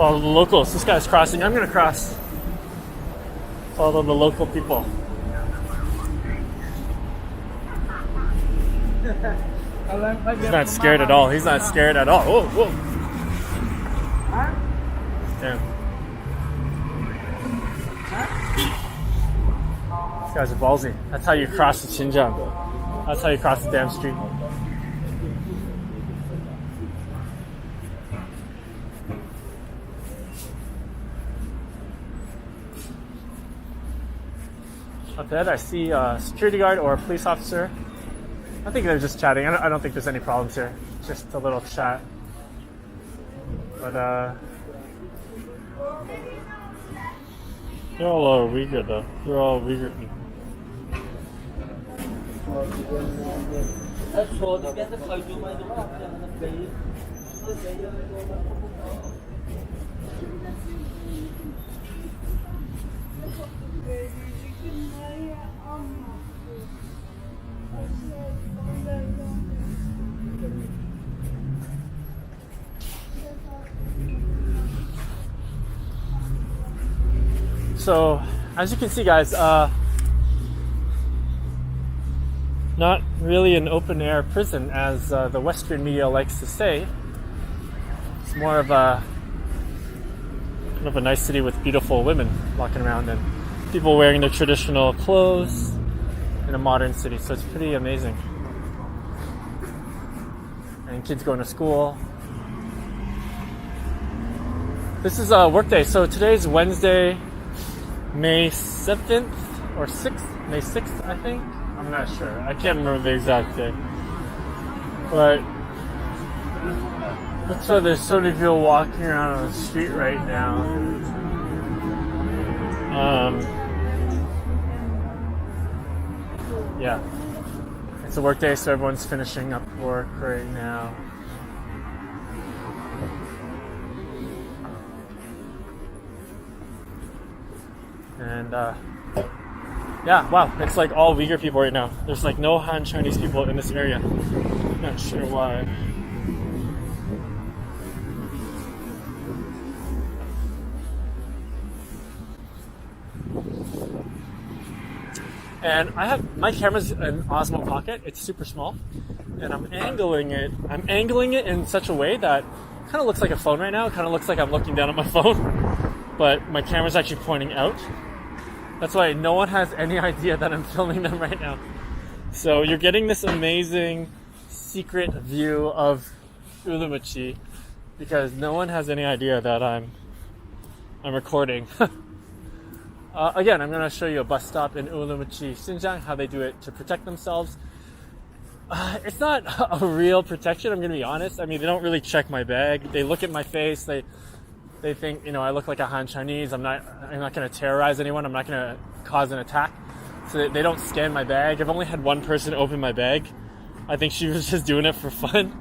Follow the locals. This guy's crossing. I'm gonna cross. Follow the local people. He's not scared at all. He's not scared at all. Whoa, whoa. Damn. These guys are ballsy. That's how you cross the Xinjiang. That's how you cross the damn street. Up ahead, I see a security guard or a police officer. I think they're just chatting. I don't think there's any problems here. Just a little chat. But they're all Uyghur though. They're all Uyghur people. So, as you can see, guys, not really an open-air prison, as the Western media likes to say. It's more of a kind of a nice city with beautiful women walking around and people wearing their traditional clothes in a modern city. So it's pretty amazing. And kids going to school. This is a work day. So today's Wednesday, May 7th or 6th? May 6th, I think? I'm not sure. I can't remember the exact day. But that's why there's so many people walking around on the street right now. Yeah. It's a work day, so everyone's finishing up work right now. And yeah, wow, it's like all Uyghur people right now. There's like no Han Chinese people in this area. Not sure why. And I have my camera's an Osmo Pocket. It's super small, and I'm angling it in such a way that it kind of looks like a phone right now. It kind of looks like I'm looking down at my phone, but my camera's actually pointing out. That's why no one has any idea that I'm filming them right now. So you're getting this amazing secret view of Ulumachi because no one has any idea that I'm recording. Again, I'm going to show you a bus stop in Ulumachi, Xinjiang, how they do it to protect themselves. It's not a real protection, I'm going to be honest. I mean, they don't really check my bag. They look at my face. They think, I look like a Han Chinese. I'm not going to terrorize anyone. I'm not going to cause an attack. So they don't scan my bag. I've only had one person open my bag. I think she was just doing it for fun.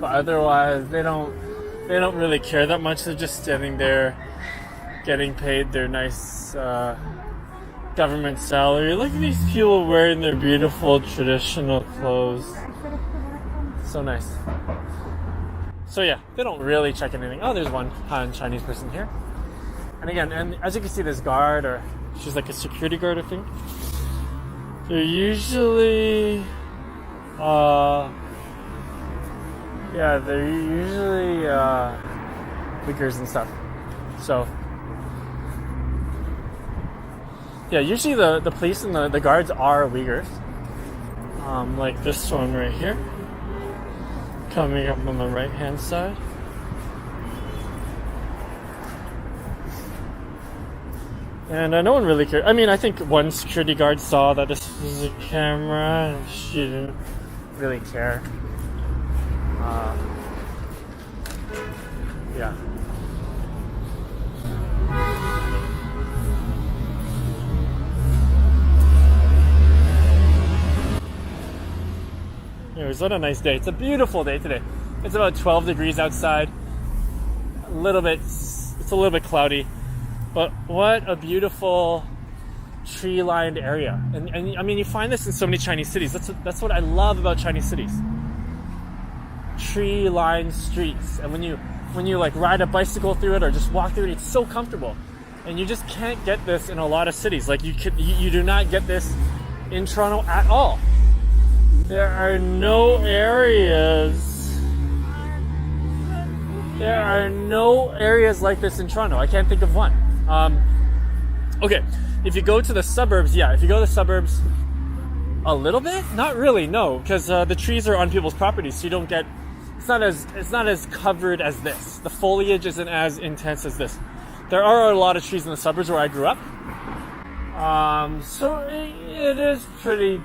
But otherwise, they don't really care that much. They're just standing there getting paid their nice government salary. Look at these people wearing their beautiful traditional clothes. So nice. So yeah, they don't really check anything. Oh, there's one Han Chinese person here. And again, and as you can see, this guard, or she's like a security guard, I think. They're usually, Uyghurs and stuff. So, yeah, usually the police and the guards are Uyghurs. Like this one right here. Coming up on the right hand side. And no one really cared. I mean, I think one security guard saw that this was a camera and she didn't really care. Yeah. Anyways, what a nice day. It's a beautiful day today. It's about 12 degrees outside. It's a little bit cloudy. But what a beautiful tree-lined area. And I mean, you find this in so many Chinese cities. That's what I love about Chinese cities. Tree-lined streets. And when you when you like ride a bicycle through it or just walk through it, it's so comfortable. And you just can't get this in a lot of cities. Like you do not get this in Toronto at all. There are no areas like this in Toronto. I can't think of one. Okay, if you go to the suburbs, if you go to the suburbs a little bit, not really, no, because the trees are on people's properties, so you don't get, it's not as covered as this. The foliage isn't as intense as this. There are a lot of trees in the suburbs where I grew up, so it is pretty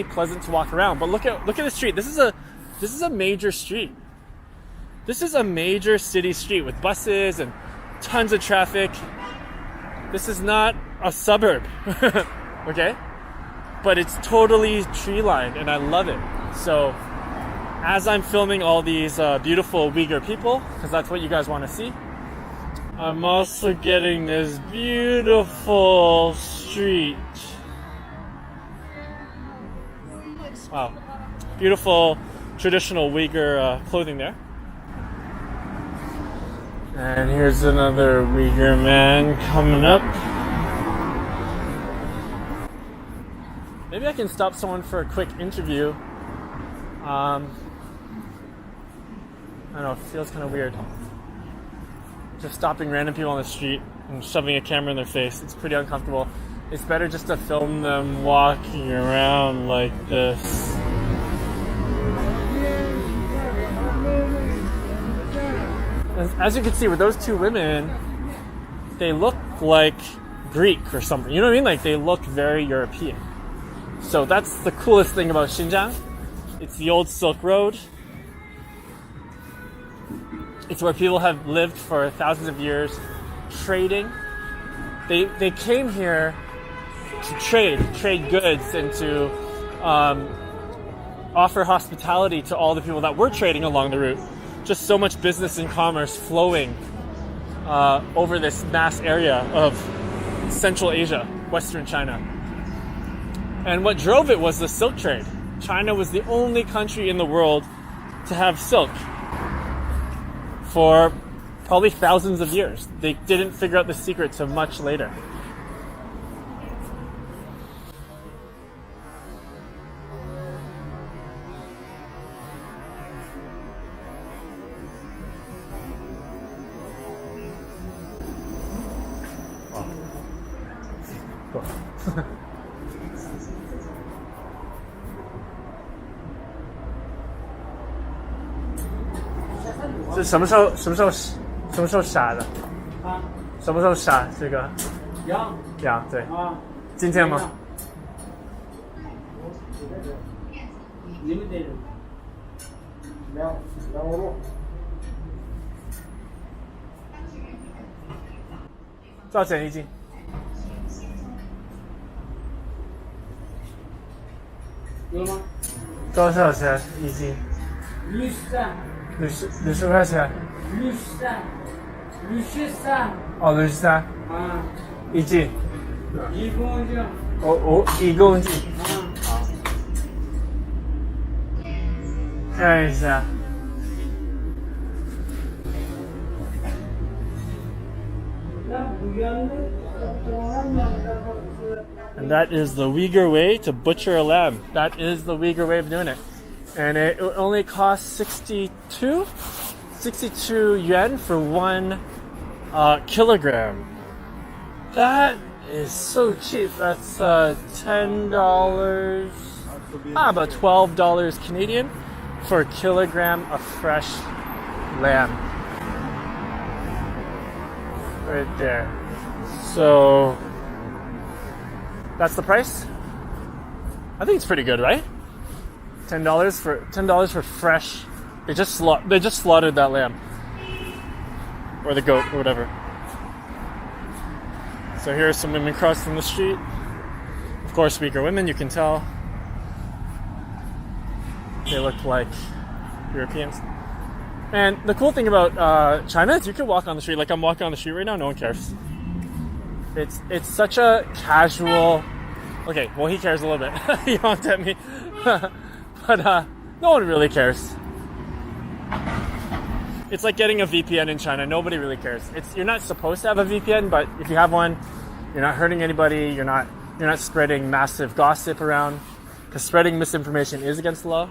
pleasant to walk around. But look at the street. This is a major street. This is a major city street with buses and tons of traffic. This is not a suburb, okay? But it's totally tree lined and I love it. So as I'm filming all these beautiful Uyghur people, because that's what you guys want to see, I'm also getting this beautiful street. Wow. Beautiful traditional Uyghur clothing there. And here's another Uyghur man coming up. Maybe I can stop someone for a quick interview. I don't know, it feels kind of weird. Just stopping random people on the street and shoving a camera in their face. It's pretty uncomfortable. It's better just to film them walking around like this. As you can see with those two women, they look like Greek or something. You know what I mean? Like they look very European. So that's the coolest thing about Xinjiang. It's the old Silk Road. It's where people have lived for thousands of years, trading. They came here to trade goods and to offer hospitality to all the people that were trading along the route. Just so much business and commerce flowing over this mass area of Central Asia, Western China. And what drove it was the silk trade. China was the only country in the world to have silk for probably thousands of years. They didn't figure out the secret till much later. Cool. 这什么时候杀的？啊？什么时候杀这个？羊对。啊。今天吗？多少钱一斤？有吗？多少钱一斤？60块钱。63。哦，63。啊。一斤。1公斤。哦，1公斤。好。看一下。And that is the Uyghur way to butcher a lamb. That is the Uyghur way of doing it. And it only costs 62 yuan for 1 kilogram. That is so cheap. That's $10, about $12 Canadian for a kilogram of fresh lamb. Right there. So that's the price. I think it's pretty good, right? $10 for fresh. They just slaughtered that lamb or the goat or whatever. So here are some women crossing the street. Of course, Uyghur women. You can tell they look like Europeans. And the cool thing about China is you can walk on the street. Like I'm walking on the street right now, no one cares. It's such a casual. Okay, well he cares a little bit. He honked at me, but no one really cares. It's like getting a VPN in China. Nobody really cares. You're not supposed to have a VPN, but if you have one, you're not hurting anybody. You're not spreading massive gossip around, because spreading misinformation is against the law.